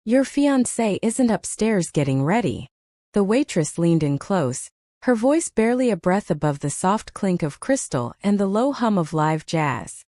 Your fiancé isn't upstairs getting ready. The waitress leaned in close, her voice barely a breath above the soft clink of crystal and the low hum of live jazz.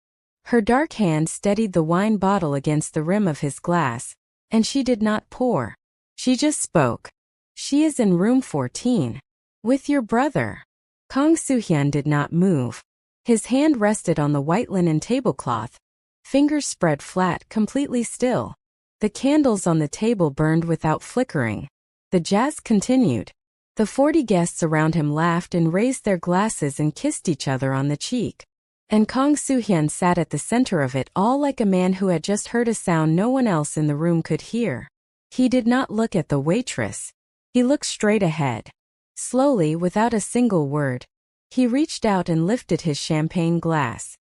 Her dark hand steadied the wine bottle against the rim of his glass, and she did not pour. She just spoke. She is in room 14. With your brother. Kang Soo-hyun did not move. His hand rested on the white linen tablecloth, fingers spread flat, completely still. The candles on the table burned without flickering. The jazz continued. The 40 guests around him laughed and raised their glasses and kissed each other on the cheek. And Kang Soo-hyun sat at the center of it all like a man who had just heard a sound no one else in the room could hear. He did not look at the waitress. He looked straight ahead. Slowly, without a single word, he reached out and lifted his champagne glass.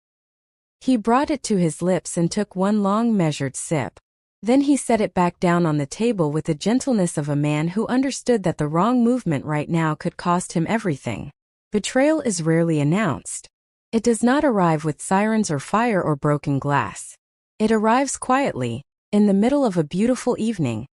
He brought it to his lips and took one long measured sip. Then he set it back down on the table with the gentleness of a man who understood that the wrong movement right now could cost him everything. Betrayal is rarely announced. It does not arrive with sirens or fire or broken glass. It arrives quietly, in the middle of a beautiful evening,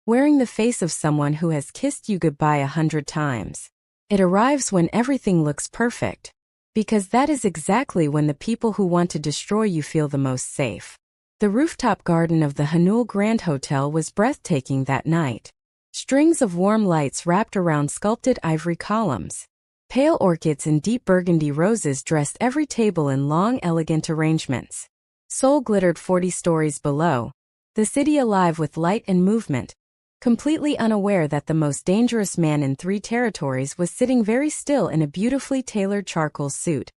wearing the face of someone who has kissed you goodbye 100 times. It arrives when everything looks perfect, because that is exactly when the people who want to destroy you feel the most safe. The rooftop garden of the Hanul Grand Hotel was breathtaking that night. Strings of warm lights wrapped around sculpted ivory columns. Pale orchids and deep burgundy roses dressed every table in long, elegant arrangements. Seoul glittered 40 stories below, the city alive with light and movement, completely unaware that the most dangerous man in 3 territories was sitting very still in a beautifully tailored charcoal suit,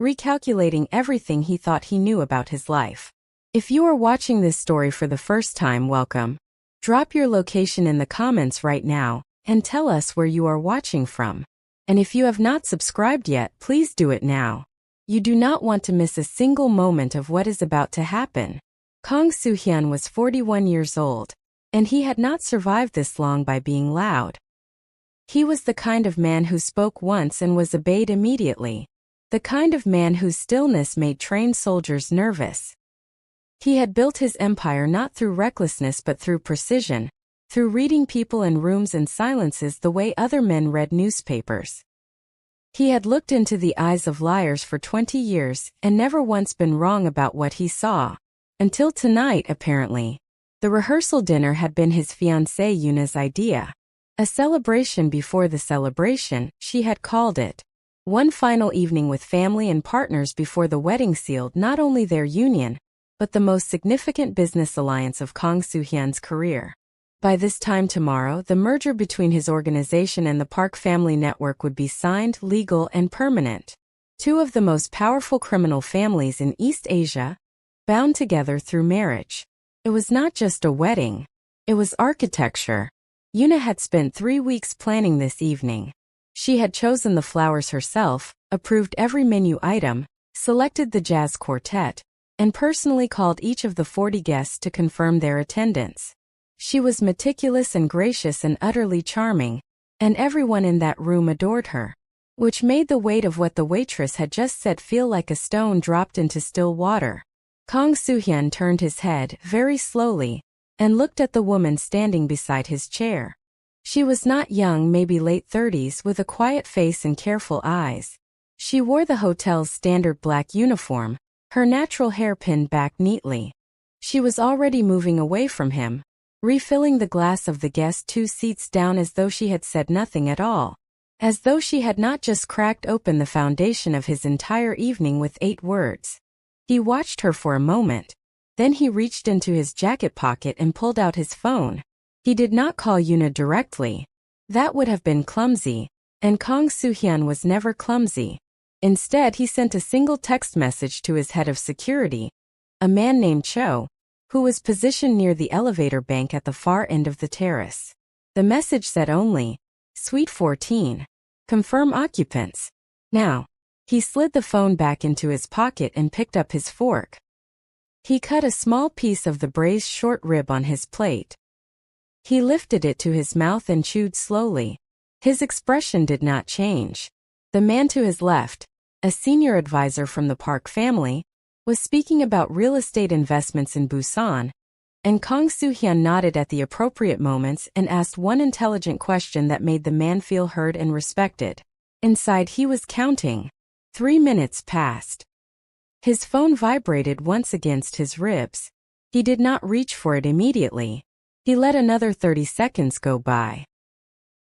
recalculating everything he thought he knew about his life. If you are watching this story for the first time, welcome. Drop your location in the comments right now, and tell us where you are watching from. And if you have not subscribed yet, please do it now. You do not want to miss a single moment of what is about to happen. Kang Soo-hyun was 41 years old, and he had not survived this long by being loud. He was the kind of man who spoke once and was obeyed immediately. The kind of man whose stillness made trained soldiers nervous. He had built his empire not through recklessness but through precision, through reading people in rooms and silences the way other men read newspapers. He had looked into the eyes of liars for 20 years and never once been wrong about what he saw. Until tonight, apparently. The rehearsal dinner had been his fiancée Yuna's idea. A celebration before the celebration, she had called it. One final evening with family and partners before the wedding sealed not only their union, but the most significant business alliance of Kang Soo-hyun's career. By this time tomorrow, the merger between his organization and the Park family network would be signed, legal, and permanent. 2 of the most powerful criminal families in East Asia, bound together through marriage. It was not just a wedding. It was architecture. Yuna had spent 3 weeks planning this evening. She had chosen the flowers herself, approved every menu item, selected the jazz quartet, and personally called each of the 40 guests to confirm their attendance. She was meticulous and gracious and utterly charming, and everyone in that room adored her, which made the weight of what the waitress had just said feel like a stone dropped into still water. Kang Soo-hyun turned his head very slowly and looked at the woman standing beside his chair. She was not young, maybe late 30s, with a quiet face and careful eyes. She wore the hotel's standard black uniform, her natural hair pinned back neatly. She was already moving away from him, refilling the glass of the guest 2 seats down as though she had said nothing at all. As though she had not just cracked open the foundation of his entire evening with 8 words. He watched her for a moment. Then he reached into his jacket pocket and pulled out his phone. He did not call Yuna directly. That would have been clumsy, and Kang Soo-hyun was never clumsy. Instead, he sent a single text message to his head of security, a man named Cho, who was positioned near the elevator bank at the far end of the terrace. The message said only, Suite 14. Confirm occupants. Now. He slid the phone back into his pocket and picked up his fork. He cut a small piece of the braised short rib on his plate. He lifted it to his mouth and chewed slowly. His expression did not change. The man to his left, a senior advisor from the Park family, was speaking about real estate investments in Busan, and Kang Soo-hyun nodded at the appropriate moments and asked one intelligent question that made the man feel heard and respected. Inside he was counting. 3 minutes passed. His phone vibrated once against his ribs. He did not reach for it immediately. He let another 30 seconds go by.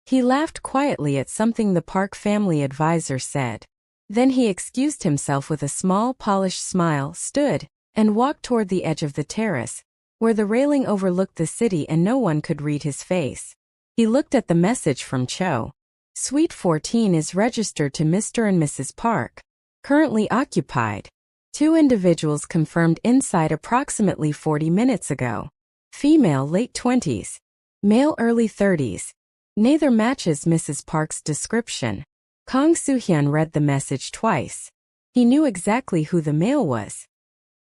He laughed quietly at something the Park family advisor said. Then he excused himself with a small, polished smile, stood, and walked toward the edge of the terrace, where the railing overlooked the city and no one could read his face. He looked at the message from Cho. Suite 14 is registered to Mr. and Mrs. Park. Currently occupied. 2 individuals confirmed inside approximately 40 minutes ago. Female late 20s. Male early 30s. Neither matches Mrs. Park's description. Kang Soo-hyun read the message twice. He knew exactly who the male was.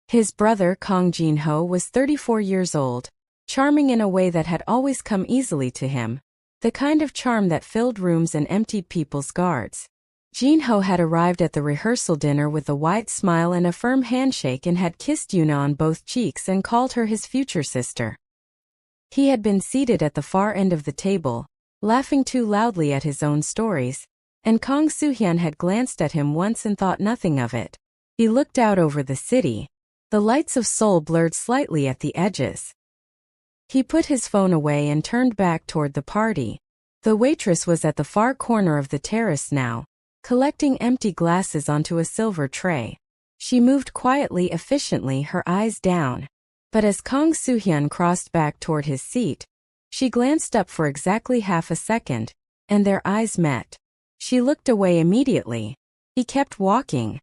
His brother Kang Jin-ho was 34 years old, charming in a way that had always come easily to him, the kind of charm that filled rooms and emptied people's guards. Jin-ho had arrived at the rehearsal dinner with a wide smile and a firm handshake and had kissed Yuna on both cheeks and called her his future sister. He had been seated at the far end of the table, laughing too loudly at his own stories, and Kang Soo-hyun had glanced at him once and thought nothing of it. He looked out over the city. The lights of Seoul blurred slightly at the edges. He put his phone away and turned back toward the party. The waitress was at the far corner of the terrace now, collecting empty glasses onto a silver tray. She moved quietly, efficiently, her eyes down. But as Kang Soo-hyun crossed back toward his seat, she glanced up for exactly half a second, and their eyes met. She looked away immediately. He kept walking.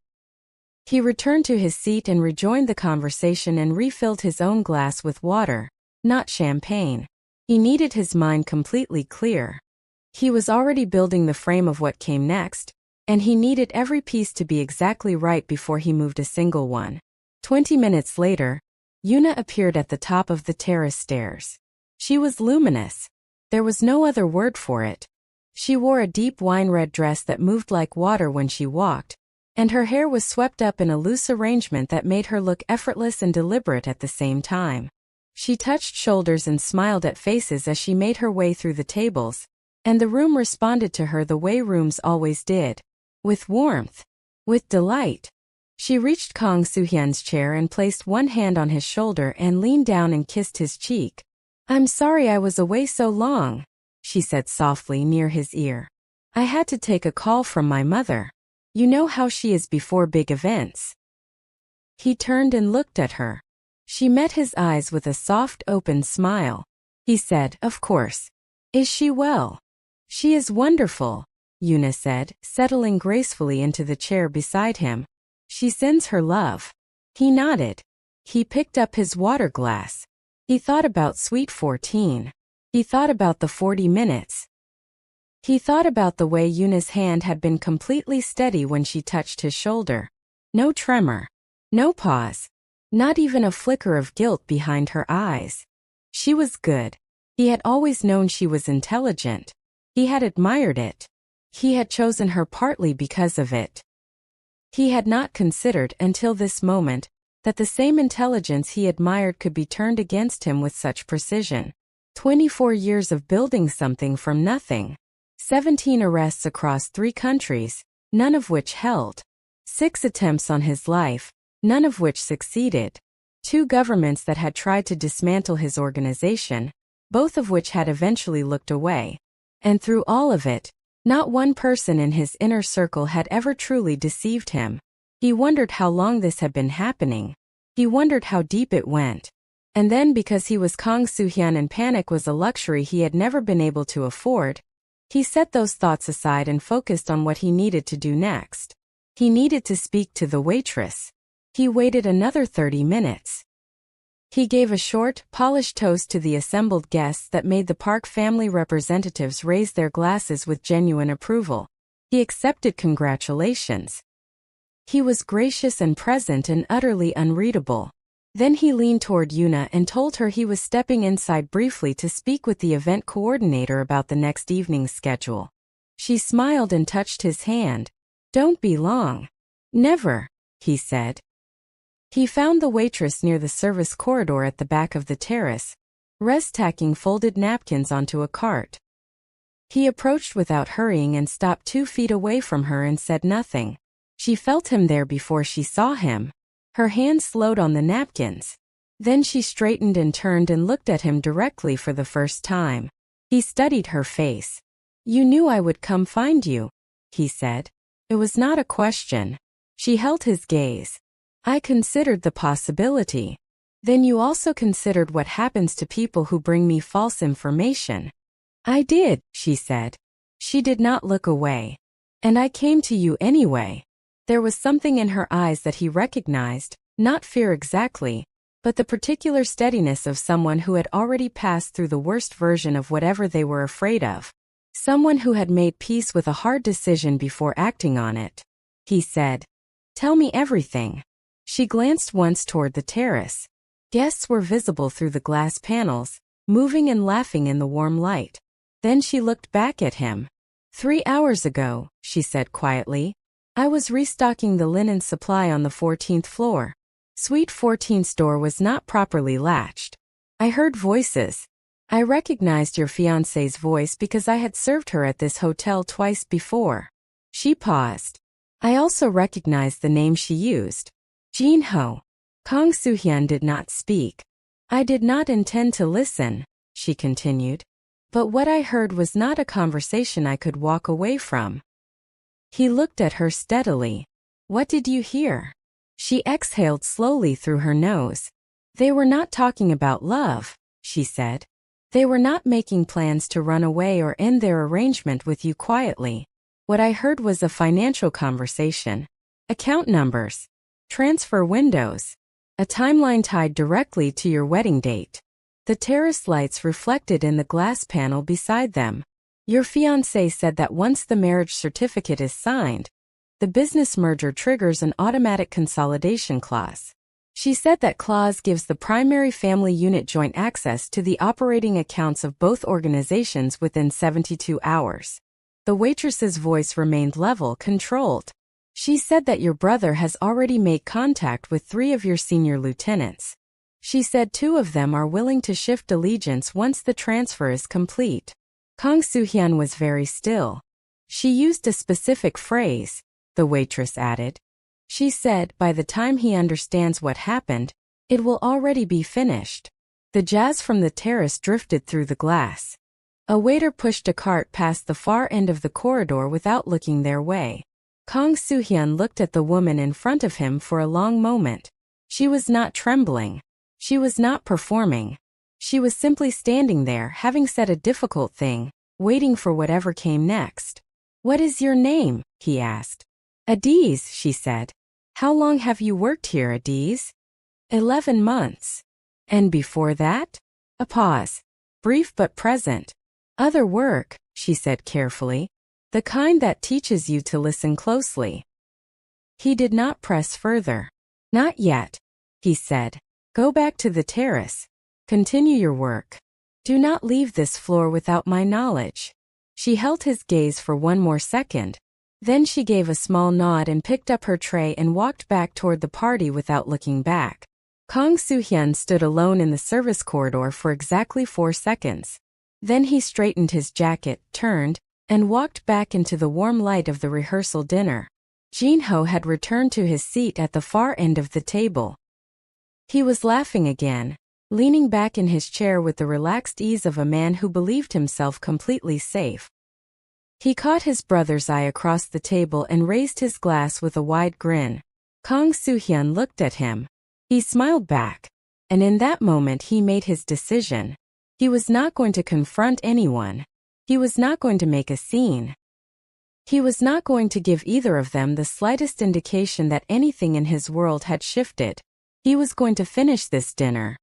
He returned to his seat and rejoined the conversation and refilled his own glass with water, not champagne. He needed his mind completely clear. He was already building the frame of what came next, and he needed every piece to be exactly right before he moved a single one. 20 minutes later, Yuna appeared at the top of the terrace stairs. She was luminous. There was no other word for it. She wore a deep wine-red dress that moved like water when she walked, and her hair was swept up in a loose arrangement that made her look effortless and deliberate at the same time. She touched shoulders and smiled at faces as she made her way through the tables, and the room responded to her the way rooms always did. With warmth. With delight. She reached Kang Soo-hyun's chair and placed one hand on his shoulder and leaned down and kissed his cheek. "I'm sorry I was away so long," she said softly near his ear. "I had to take a call from my mother. You know how she is before big events." He turned and looked at her. She met his eyes with a soft, open smile. He said, "Of course. Is she well?" "She is wonderful," Yuna said, settling gracefully into the chair beside him. "She sends her love." He nodded. He picked up his water glass. He thought about Suite 14. He thought about the 40 minutes. He thought about the way Yuna's hand had been completely steady when she touched his shoulder. No tremor. No pause. Not even a flicker of guilt behind her eyes. She was good. He had always known she was intelligent. He had admired it. He had chosen her partly because of it. He had not considered until this moment that the same intelligence he admired could be turned against him with such precision. 24 years of building something from nothing. 17 arrests across 3 countries, none of which held. 6 attempts on his life, none of which succeeded. 2 governments that had tried to dismantle his organization, both of which had eventually looked away. And through all of it, not one person in his inner circle had ever truly deceived him. He wondered how long this had been happening. He wondered how deep it went. And then, because he was Kang Soo-hyun and panic was a luxury he had never been able to afford, he set those thoughts aside and focused on what he needed to do next. He needed to speak to the waitress. He waited another 30 minutes. He gave a short, polished toast to the assembled guests that made the Park family representatives raise their glasses with genuine approval. He accepted congratulations. He was gracious and present and utterly unreadable. Then he leaned toward Yuna and told her he was stepping inside briefly to speak with the event coordinator about the next evening's schedule. She smiled and touched his hand. "Don't be long." "Never," he said. He found the waitress near the service corridor at the back of the terrace, stacking folded napkins onto a cart. He approached without hurrying and stopped 2 feet away from her and said nothing. She felt him there before she saw him. Her hand slowed on the napkins. Then she straightened and turned and looked at him directly for the first time. He studied her face. "You knew I would come find you," he said. It was not a question. She held his gaze. "I considered the possibility." "Then you also considered what happens to people who bring me false information." "I did," she said. She did not look away. "And I came to you anyway." There was something in her eyes that he recognized, not fear exactly, but the particular steadiness of someone who had already passed through the worst version of whatever they were afraid of. Someone who had made peace with a hard decision before acting on it. He said, "Tell me everything." She glanced once toward the terrace. Guests were visible through the glass panels, moving and laughing in the warm light. Then she looked back at him. 3 hours ago," she said quietly, "I was restocking the linen supply on the 14th floor. Suite 14's door was not properly latched. I heard voices. I recognized your fiancé's voice because I had served her at this hotel twice before." She paused. "I also recognized the name she used. Jin-ho." Kang Soo-hyun did not speak. "I did not intend to listen," she continued. "But what I heard was not a conversation I could walk away from." He looked at her steadily. "What did you hear?" She exhaled slowly through her nose. "They were not talking about love," she said. "They were not making plans to run away or end their arrangement with you quietly. What I heard was a financial conversation. Account numbers. Transfer windows. A timeline tied directly to your wedding date. The terrace lights reflected in the glass panel beside them. Your fiancé said that once the marriage certificate is signed, the business merger triggers an automatic consolidation clause. She said that clause gives the primary family unit joint access to the operating accounts of both organizations within 72 hours. The waitress's voice remained level, controlled. She said that your brother has already made contact with 3 of your senior lieutenants. She said 2 of them are willing to shift allegiance once the transfer is complete. Kang Soo-hyun was very still. She used a specific phrase, the waitress added. She said, by the time he understands what happened, it will already be finished. The jazz from the terrace drifted through the glass. A waiter pushed a cart past the far end of the corridor without looking their way. Kang Soo-hyun looked at the woman in front of him for a long moment. She was not trembling. She was not performing. She was simply standing there, having said a difficult thing, waiting for whatever came next. "What is your name?" he asked. "Adaeze," she said. "How long have you worked here, Adaeze?" 11 months. "And before that?" A pause. "Brief but present." "Other work," she said carefully. "The kind that teaches you to listen closely." He did not press further. "Not yet," he said. "Go back to the terrace. Continue your work. Do not leave this floor without my knowledge." She held his gaze for one more second. Then she gave a small nod and picked up her tray and walked back toward the party without looking back. Kang Soo-hyun stood alone in the service corridor for exactly 4 seconds. Then he straightened his jacket, turned, and walked back into the warm light of the rehearsal dinner. Jin-ho had returned to his seat at the far end of the table. He was laughing again, leaning back in his chair with the relaxed ease of a man who believed himself completely safe. He caught his brother's eye across the table and raised his glass with a wide grin. Kang Soo-hyun looked at him. He smiled back. And in that moment he made his decision. He was not going to confront anyone. He was not going to make a scene. He was not going to give either of them the slightest indication that anything in his world had shifted. He was going to finish this dinner.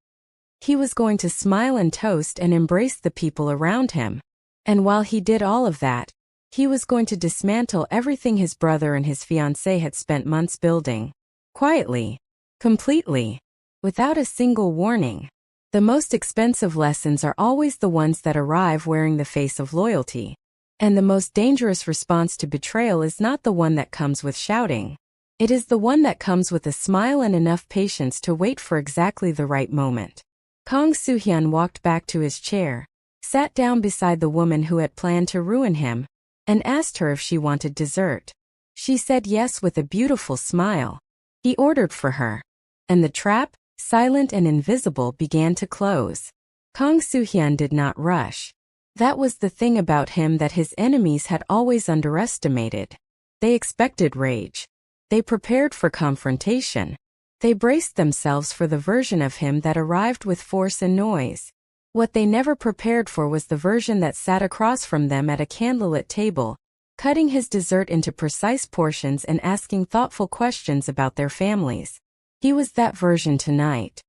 He was going to smile and toast and embrace the people around him. And while he did all of that, he was going to dismantle everything his brother and his fiancée had spent months building. Quietly. Completely. Without a single warning. The most expensive lessons are always the ones that arrive wearing the face of loyalty. And the most dangerous response to betrayal is not the one that comes with shouting. It is the one that comes with a smile and enough patience to wait for exactly the right moment. Kang Soo-hyun walked back to his chair, sat down beside the woman who had planned to ruin him, and asked her if she wanted dessert. She said yes with a beautiful smile. He ordered for her, and the trap, silent and invisible, began to close. Kang Soo-hyun did not rush. That was the thing about him that his enemies had always underestimated. They expected rage. They prepared for confrontation. They braced themselves for the version of him that arrived with force and noise. What they never prepared for was the version that sat across from them at a candlelit table, cutting his dessert into precise portions and asking thoughtful questions about their families. He was that version tonight.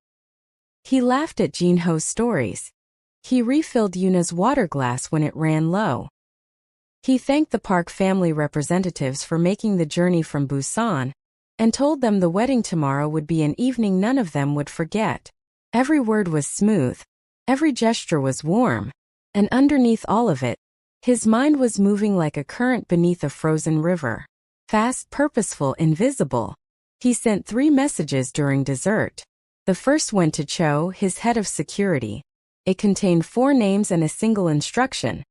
He laughed at Jin-ho's stories. He refilled Yuna's water glass when it ran low. He thanked the Park family representatives for making the journey from Busan, and told them the wedding tomorrow would be an evening none of them would forget. Every word was smooth. Every gesture was warm. And underneath all of it, his mind was moving like a current beneath a frozen river. Fast, purposeful, invisible. He sent 3 messages during dessert. The first went to Cho, his head of security. It contained 4 names and a single instruction.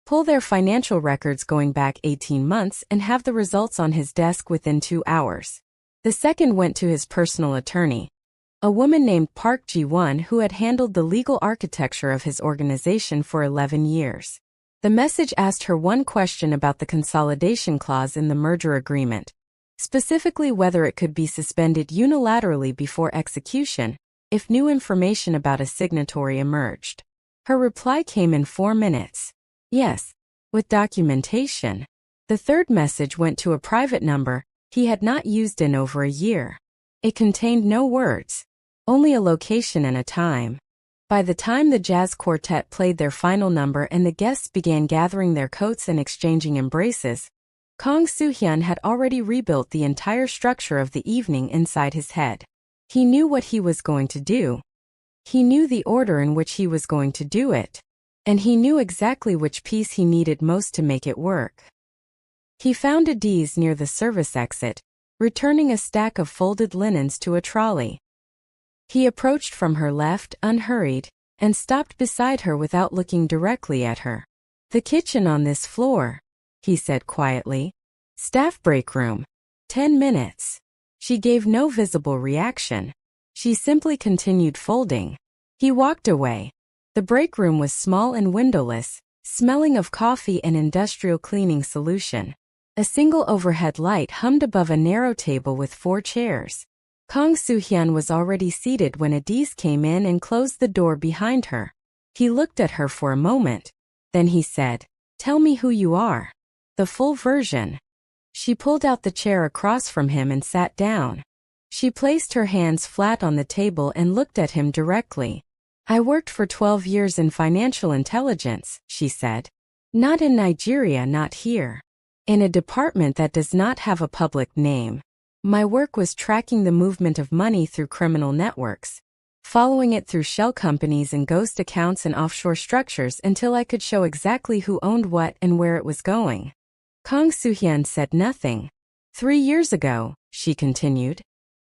Pull their financial records going back 18 months and have the results on his desk within 2 hours. The second went to his personal attorney, a woman named Park Ji-won who had handled the legal architecture of his organization for 11 years. The message asked her one question about the consolidation clause in the merger agreement, specifically whether it could be suspended unilaterally before execution if new information about a signatory emerged. Her reply came in 4 minutes. Yes, with documentation. The third message went to a private number he had not used in over a year. It contained no words, only a location and a time. By the time the jazz quartet played their final number and the guests began gathering their coats and exchanging embraces, Kang Soo-hyun had already rebuilt the entire structure of the evening inside his head. He knew what he was going to do. He knew the order in which he was going to do it. And he knew exactly which piece he needed most to make it work. He found Adaeze near the service exit, returning a stack of folded linens to a trolley. He approached from her left, unhurried, and stopped beside her without looking directly at her. "The kitchen on this floor," he said quietly. "Staff break room. 10 minutes. She gave no visible reaction. She simply continued folding. He walked away. The break room was small and windowless, smelling of coffee and industrial cleaning solution. A single overhead light hummed above a narrow table with 4 chairs. Kang Soo-hyun was already seated when Adaeze came in and closed the door behind her. He looked at her for a moment. Then he said, "Tell me who you are. The full version." She pulled out the chair across from him and sat down. She placed her hands flat on the table and looked at him directly. "I worked for 12 years in financial intelligence," she said. "Not in Nigeria, not here. In a department that does not have a public name. My work was tracking the movement of money through criminal networks, following it through shell companies and ghost accounts and offshore structures until I could show exactly who owned what and where it was going." Kang Soo-hyun said nothing. 3 years ago," she continued,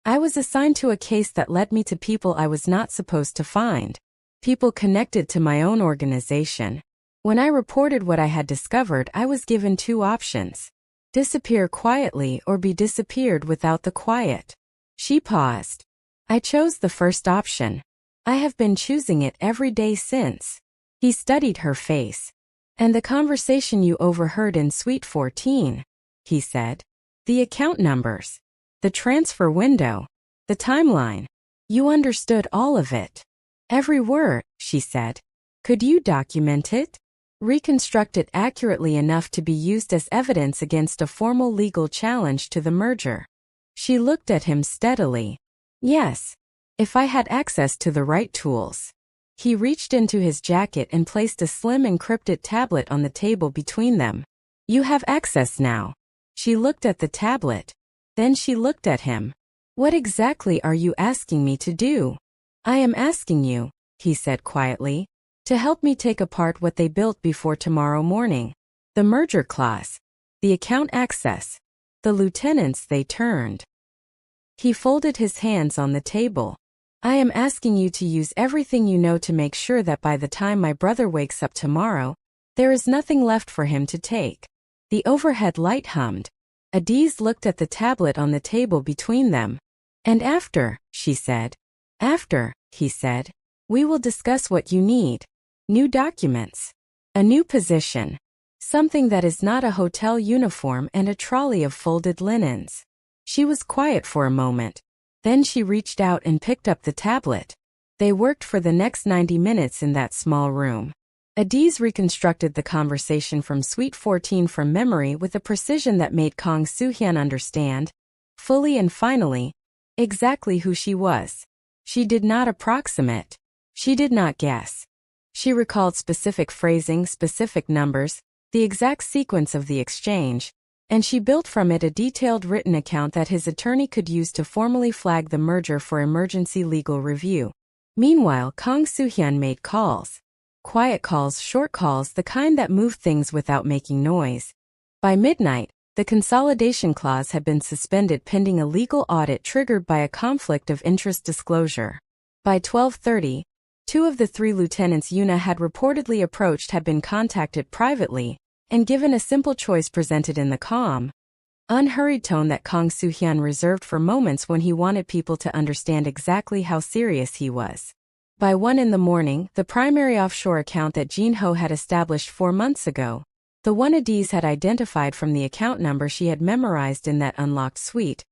"I was assigned to a case that led me to people I was not supposed to find. People connected to my own organization. When I reported what I had discovered, I was given 2 options. Disappear quietly or be disappeared without the quiet." She paused. "I chose the first option. I have been choosing it every day since." He studied her face. "And the conversation you overheard in Suite 14, he said. "The account numbers. The transfer window. The timeline. You understood all of it." "Every word," she said. "Could you document it? Reconstruct it accurately enough to be used as evidence against a formal legal challenge to the merger?" She looked at him steadily. "Yes, if I had access to the right tools." He reached into his jacket and placed a slim encrypted tablet on the table between them. "You have access now." She looked at the tablet. Then she looked at him. "What exactly are you asking me to do?" "I am asking you," he said quietly, "to help me take apart what they built before tomorrow morning. The merger clause. The account access. The lieutenants they turned." He folded his hands on the table. I am asking you to use everything you know to make sure that by the time my brother wakes up tomorrow, there is nothing left for him to take. The overhead light hummed. Adaeze looked at the tablet on the table between them. And after, she said. After, he said, we will discuss what you need. New documents. A new position. Something that is not a hotel uniform and a trolley of folded linens. She was quiet for a moment. Then she reached out and picked up the tablet. They worked for the next 90 minutes in that small room. Adaeze reconstructed the conversation from Suite 14 from memory with a precision that made Kang Soo-hyun understand, fully and finally, exactly who she was. She did not approximate. She did not guess. She recalled specific phrasing, specific numbers, the exact sequence of the exchange, and she built from it a detailed written account that his attorney could use to formally flag the merger for emergency legal review. Meanwhile, Kang Soo-hyun made calls. Quiet calls, short calls, the kind that moved things without making noise. By midnight, the consolidation clause had been suspended pending a legal audit triggered by a conflict of interest disclosure. By 12:30, two of the three lieutenants Yuna had reportedly approached had been contacted privately, and given a simple choice presented in the calm, unhurried tone that Kang Soo-hyun reserved for moments when he wanted people to understand exactly how serious he was. By 1 in the morning, the primary offshore account that Jin-ho had established 4 months ago, the one Adaeze had identified from the account number she had memorized in that unlocked suite,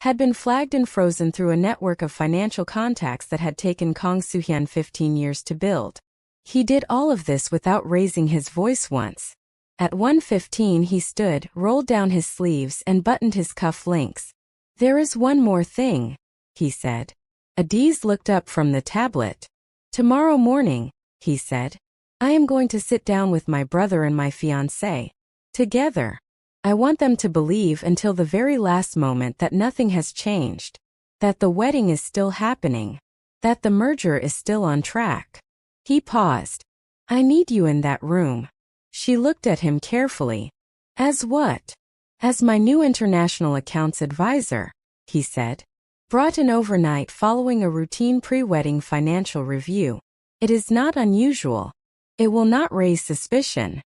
had been flagged and frozen through a network of financial contacts that had taken Kang Soo-hyun 15 years to build. He did all of this without raising his voice once. At 1:15 he stood, rolled down his sleeves and buttoned his cuff links. There is one more thing, he said. Adaeze looked up from the tablet. Tomorrow morning, he said, I am going to sit down with my brother and my fiancé. Together. I want them to believe until the very last moment that nothing has changed. That the wedding is still happening. That the merger is still on track. He paused. I need you in that room. She looked at him carefully. As what? As my new international accounts advisor, he said. Brought in overnight following a routine pre-wedding financial review. It is not unusual. It will not raise suspicion.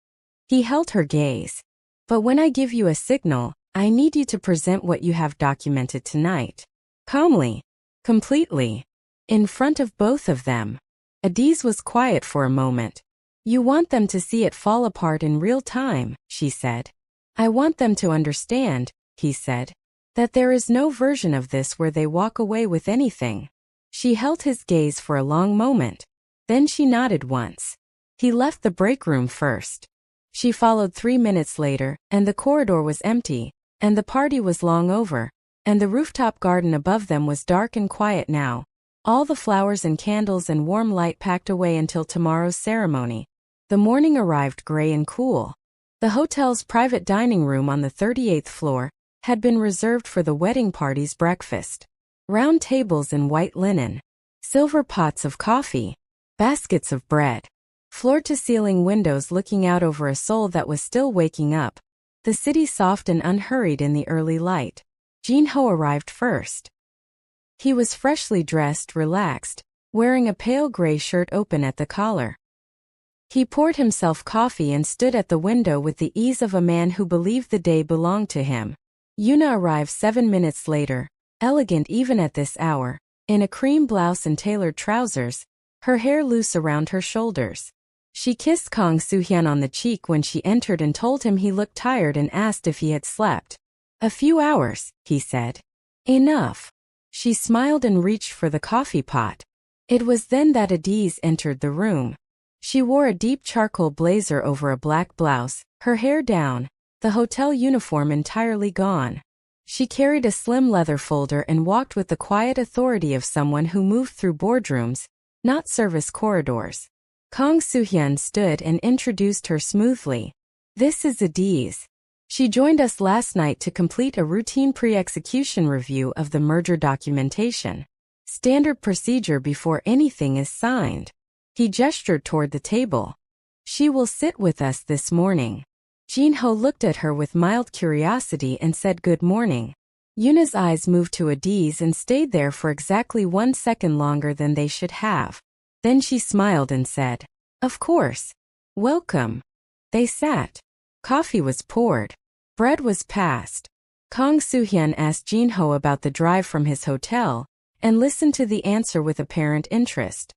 He held her gaze. But when I give you a signal, I need you to present what you have documented tonight. Calmly. Completely. In front of both of them. Adaeze was quiet for a moment. You want them to see it fall apart in real time, she said. I want them to understand, he said, that there is no version of this where they walk away with anything. She held his gaze for a long moment. Then she nodded once. He left the break room first. She followed 3 minutes later, and the corridor was empty, and the party was long over, and the rooftop garden above them was dark and quiet now. All the flowers and candles and warm light packed away until tomorrow's ceremony. The morning arrived gray and cool. The hotel's private dining room on the 38th floor had been reserved for the wedding party's breakfast. Round tables in white linen. Silver pots of coffee. Baskets of bread. Floor-to-ceiling windows looking out over a Seoul that was still waking up. The city soft and unhurried in the early light. Jin-ho arrived first. He was freshly dressed, relaxed, wearing a pale gray shirt open at the collar. He poured himself coffee and stood at the window with the ease of a man who believed the day belonged to him. Yuna arrived 7 minutes later, elegant even at this hour, in a cream blouse and tailored trousers, her hair loose around her shoulders. She kissed Kang Soo-hyun on the cheek when she entered and told him he looked tired and asked if he had slept. A few hours, he said. Enough. She smiled and reached for the coffee pot. It was then that Adaeze entered the room. She wore a deep charcoal blazer over a black blouse, her hair down, the hotel uniform entirely gone. She carried a slim leather folder and walked with the quiet authority of someone who moved through boardrooms, not service corridors. Kang Soo-hyun stood and introduced her smoothly. This is Adaeze. She joined us last night to complete a routine pre-execution review of the merger documentation. Standard procedure before anything is signed. He gestured toward the table. She will sit with us this morning. Jin-ho looked at her with mild curiosity and said good morning. Yuna's eyes moved to Adaeze and stayed there for exactly 1 second longer than they should have. Then she smiled and said, "Of course. Welcome." They sat. Coffee was poured. Bread was passed. Kang Soo-hyun asked Jin-ho about the drive from his hotel, and listened to the answer with apparent interest.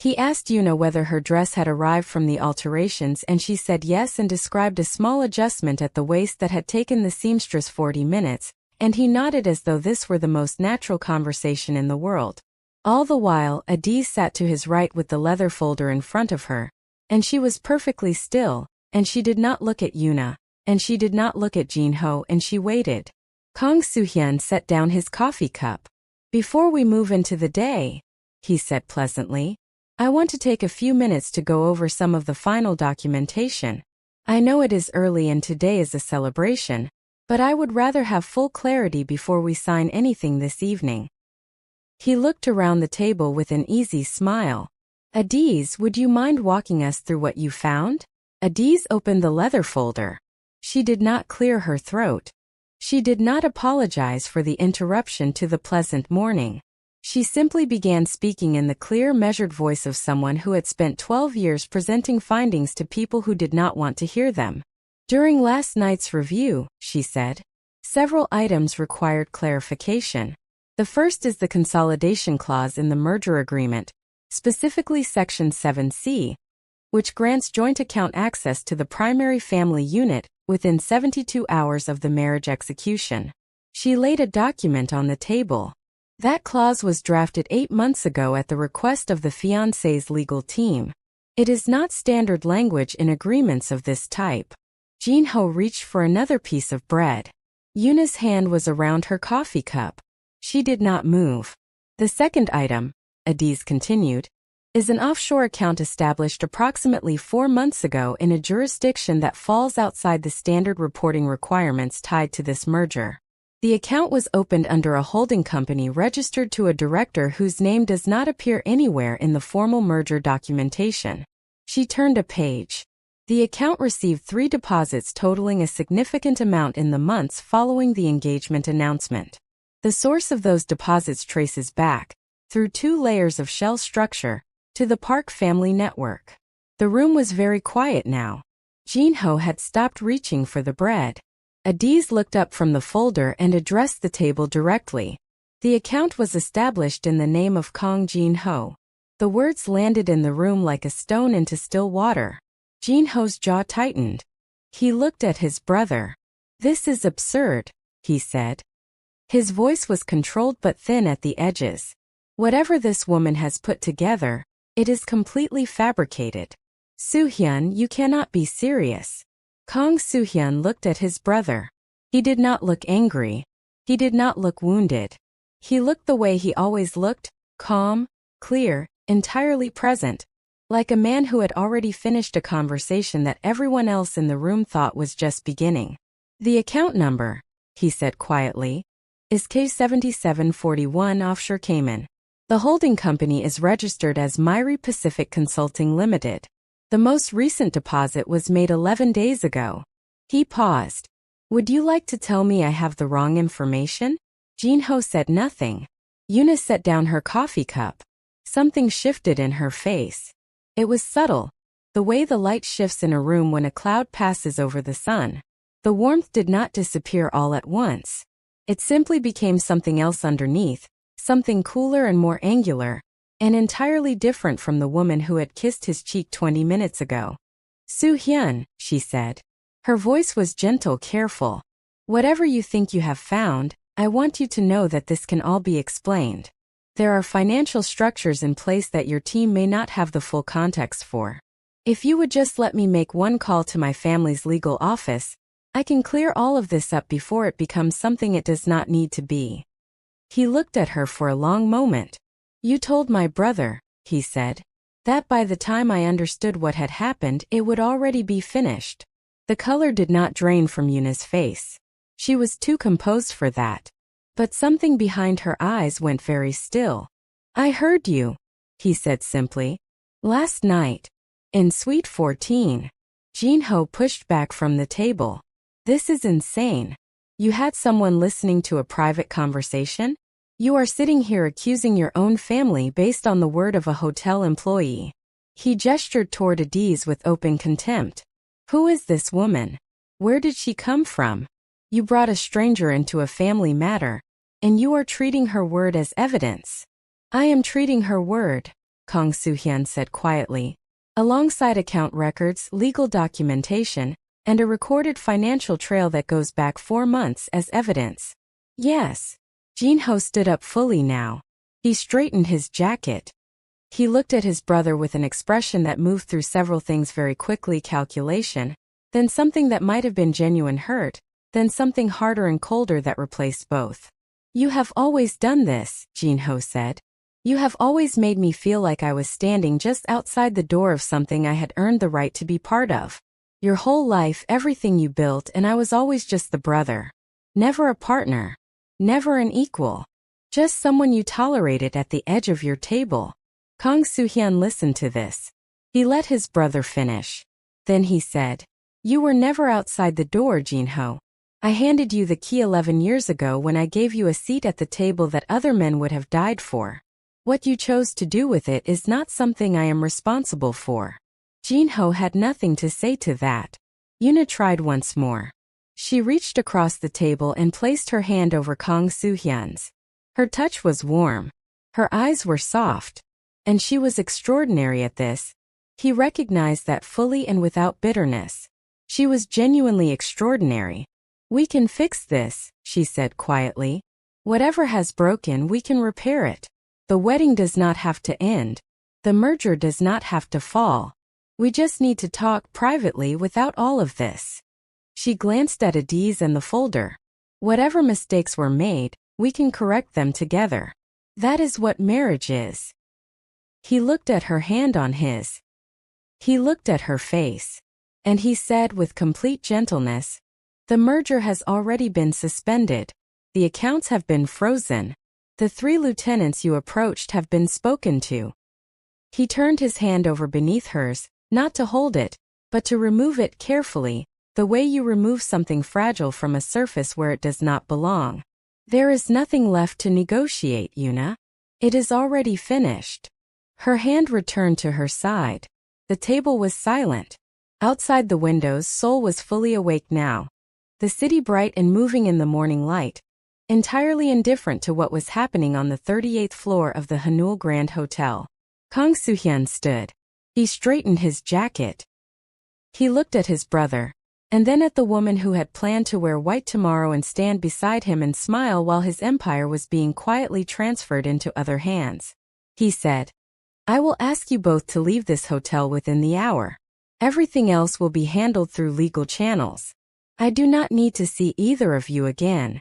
He asked Yuna whether her dress had arrived from the alterations, and she said yes and described a small adjustment at the waist that had taken the seamstress 40 minutes, and he nodded as though this were the most natural conversation in the world. All the while, Adaeze sat to his right with the leather folder in front of her, and she was perfectly still, and she did not look at Yuna, and she did not look at Jin-ho, and she waited. Kang Soo-hyun set down his coffee cup. "Before we move into the day," he said pleasantly, "I want to take a few minutes to go over some of the final documentation. I know it is early and today is a celebration, but I would rather have full clarity before we sign anything this evening." He looked around the table with an easy smile. "Adaeze, would you mind walking us through what you found?" Adaeze opened the leather folder. She did not clear her throat. She did not apologize for the interruption to the pleasant morning. She simply began speaking in the clear, measured voice of someone who had spent 12 years presenting findings to people who did not want to hear them. "During last night's review," she said, "several items required clarification. The first is the consolidation clause in the merger agreement, specifically Section 7C, which grants joint account access to the primary family unit within 72 hours of the marriage execution." She laid a document on the table. That clause was drafted 8 months ago at the request of the fiancé's legal team. It is not standard language in agreements of this type. Jin-ho reached for another piece of bread. Yuna's hand was around her coffee cup. She did not move. "The second item," Adaeze continued, "is an offshore account established approximately 4 months ago in a jurisdiction that falls outside the standard reporting requirements tied to this merger. The account was opened under a holding company registered to a director whose name does not appear anywhere in the formal merger documentation." She turned a page. "The account received 3 deposits totaling a significant amount in the months following the engagement announcement. The source of those deposits traces back, through 2 layers of shell structure, to the Park family network." The room was very quiet now. Jin-ho had stopped reaching for the bread. Adaeze looked up from the folder and addressed the table directly. "The account was established in the name of Kang Jin-ho." The words landed in the room like a stone into still water. Jin-ho's jaw tightened. He looked at his brother. "This is absurd," he said. His voice was controlled but thin at the edges. "Whatever this woman has put together, it is completely fabricated. Soo-hyun, you cannot be serious." Kang Soo-hyun looked at his brother. He did not look angry. He did not look wounded. He looked the way he always looked, calm, clear, entirely present, like a man who had already finished a conversation that everyone else in the room thought was just beginning. "The account number," he said quietly, "is K7741 Offshore Cayman. The holding company is registered as Myri Pacific Consulting Limited. The most recent deposit was made 11 days ago." He paused. "Would you like to tell me I have the wrong information?" Jin-ho said nothing. Yuna set down her coffee cup. Something shifted in her face. It was subtle, the way the light shifts in a room when a cloud passes over the sun. The warmth did not disappear all at once. It simply became something else underneath, something cooler and more angular, and entirely different from the woman who had kissed his cheek 20 minutes ago. "Soo-hyun," she said. Her voice was gentle, careful. "Whatever you think you have found, I want you to know that this can all be explained. There are financial structures in place that your team may not have the full context for. If you would just let me make one call to my family's legal office, I can clear all of this up before it becomes something it does not need to be." He looked at her for a long moment. "You told my brother," he said, "that by the time I understood what had happened, it would already be finished." The color did not drain from Yuna's face. She was too composed for that. But something behind her eyes went very still. "I heard you," he said simply. "Last night. In Suite 14. Jin-ho pushed back from the table. "This is insane. You had someone listening to a private conversation? You are sitting here accusing your own family based on the word of a hotel employee. He gestured toward Adaeze with open contempt. Who is this woman? Where did she come from? You brought a stranger into a family matter, and you are treating her word as evidence. I am treating her word, Kang Soo-hyun said quietly, alongside account records, legal documentation, and a recorded financial trail that goes back 4 months as evidence. Yes. Jin-ho stood up fully now. He straightened his jacket. He looked at his brother with an expression that moved through several things very quickly: calculation, then something that might have been genuine hurt, then something harder and colder that replaced both. You have always done this, Jin-ho said. You have always made me feel like I was standing just outside the door of something I had earned the right to be part of. Your whole life, everything you built, and I was always just the brother. Never a partner. Never an equal. Just someone you tolerated at the edge of your table. Kang Soo-hyun listened to this. He let his brother finish. Then he said, You were never outside the door, Jin-ho. I handed you the key 11 years ago when I gave you a seat at the table that other men would have died for. What you chose to do with it is not something I am responsible for. Jin-ho had nothing to say to that. Yuna tried once more. She reached across the table and placed her hand over Kang Soo-hyun's. Her touch was warm. Her eyes were soft. And she was extraordinary at this. He recognized that fully and without bitterness. She was genuinely extraordinary. We can fix this, she said quietly. Whatever has broken, we can repair it. The wedding does not have to end. The merger does not have to fall. We just need to talk privately without all of this. She glanced at Adaeze and the folder. Whatever mistakes were made, we can correct them together. That is what marriage is. He looked at her hand on his. He looked at her face. And he said with complete gentleness, The merger has already been suspended. The accounts have been frozen. The 3 lieutenants you approached have been spoken to. He turned his hand over beneath hers, not to hold it, but to remove it carefully, the way you remove something fragile from a surface where it does not belong. There is nothing left to negotiate, Yuna. It is already finished. Her hand returned to her side. The table was silent. Outside the windows, Seoul was fully awake now. The city bright and moving in the morning light, entirely indifferent to what was happening on the 38th floor of the Hanul Grand Hotel. Kang Soo-hyun stood. He straightened his jacket. He looked at his brother, and then at the woman who had planned to wear white tomorrow and stand beside him and smile while his empire was being quietly transferred into other hands. He said, I will ask you both to leave this hotel within the hour. Everything else will be handled through legal channels. I do not need to see either of you again.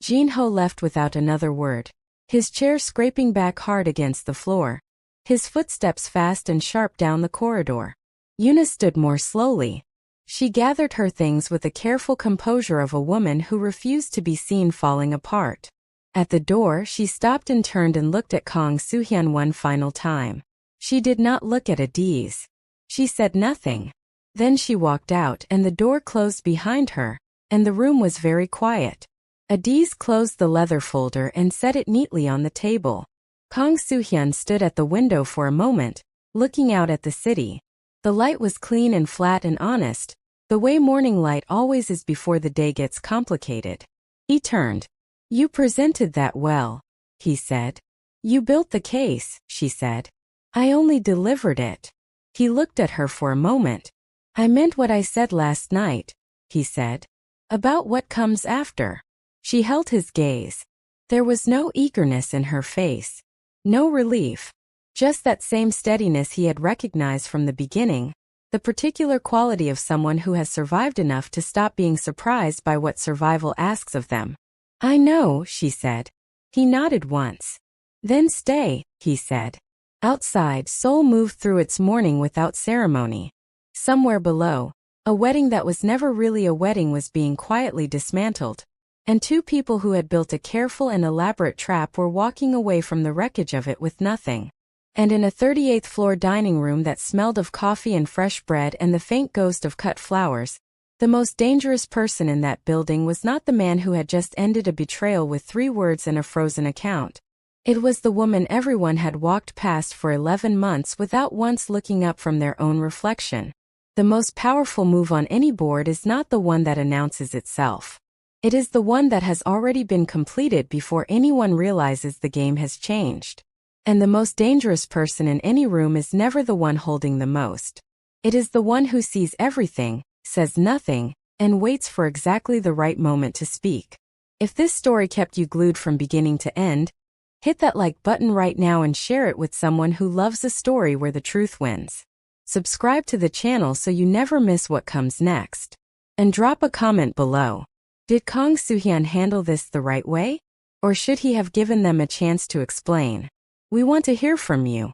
Jin-ho left without another word, his chair scraping back hard against the floor, his footsteps fast and sharp down the corridor. Yuna stood more slowly. She gathered her things with the careful composure of a woman who refused to be seen falling apart. At the door, she stopped and turned and looked at Kang Soo-hyun one final time. She did not look at Adaeze. She said nothing. Then she walked out and the door closed behind her, and the room was very quiet. Adaeze closed the leather folder and set it neatly on the table. Kang Soo-hyun stood at the window for a moment, looking out at the city. The light was clean and flat and honest, the way morning light always is before the day gets complicated. He turned. You presented that well, he said. You built the case, she said. I only delivered it. He looked at her for a moment. I meant what I said last night, he said. About what comes after. She held his gaze. There was no eagerness in her face. No relief. Just that same steadiness he had recognized from the beginning, the particular quality of someone who has survived enough to stop being surprised by what survival asks of them. I know, she said. He nodded once. Then stay, he said. Outside, Seoul moved through its morning without ceremony. Somewhere below, a wedding that was never really a wedding was being quietly dismantled, and 2 people who had built a careful and elaborate trap were walking away from the wreckage of it with nothing. And in a 38th floor dining room that smelled of coffee and fresh bread and the faint ghost of cut flowers, The most dangerous person in that building was not the man who had just ended a betrayal with 3 words and a frozen account. It was the woman everyone had walked past for 11 months without once looking up from their own reflection. The most powerful move on any board is not the one that announces itself. It is the one that has already been completed before anyone realizes the game has changed. And the most dangerous person in any room is never the one holding the most. It is the one who sees everything, says nothing, and waits for exactly the right moment to speak. If this story kept you glued from beginning to end, hit that like button right now and share it with someone who loves a story where the truth wins. Subscribe to the channel so you never miss what comes next. And drop a comment below. Did Kang Soo-hyun handle this the right way? Or should he have given them a chance to explain? We want to hear from you.